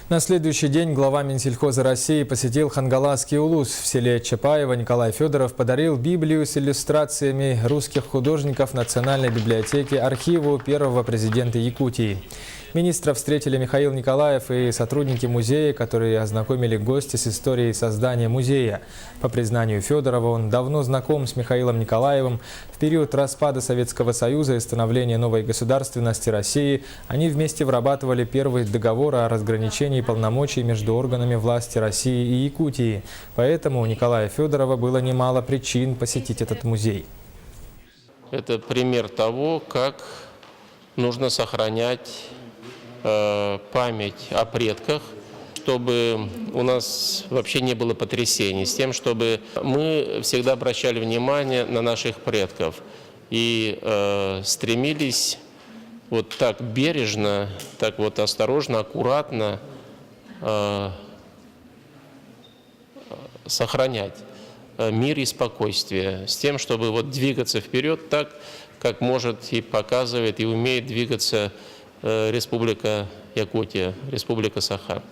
На следующий день глава Минсельхоза России посетил Хангаласский улус. В селе Чапаево Николай Федоров подарил Библию с иллюстрациями русских художников Национальной библиотеки архиву первого президента Якутии. Министра встретили Михаил Николаев и сотрудники музея, которые ознакомили гостя с историей создания музея. По признанию Федорова, он давно знаком с Михаилом Николаевым. В период распада Советского Союза и становления новой государственности России они вместе вырабатывали первый договор о разграничении полномочий между органами власти России и Якутии. Поэтому у Николая Федорова было немало причин посетить этот музей. Это пример того, как нужно сохранять память о предках, чтобы у нас вообще не было потрясений, с тем, чтобы мы всегда обращали внимание на наших предков и стремились вот так бережно, так вот осторожно, аккуратно сохранять мир и спокойствие, с тем, чтобы вот двигаться вперед так, как может и показывает, и умеет двигаться Республика Якутия, Республика Саха.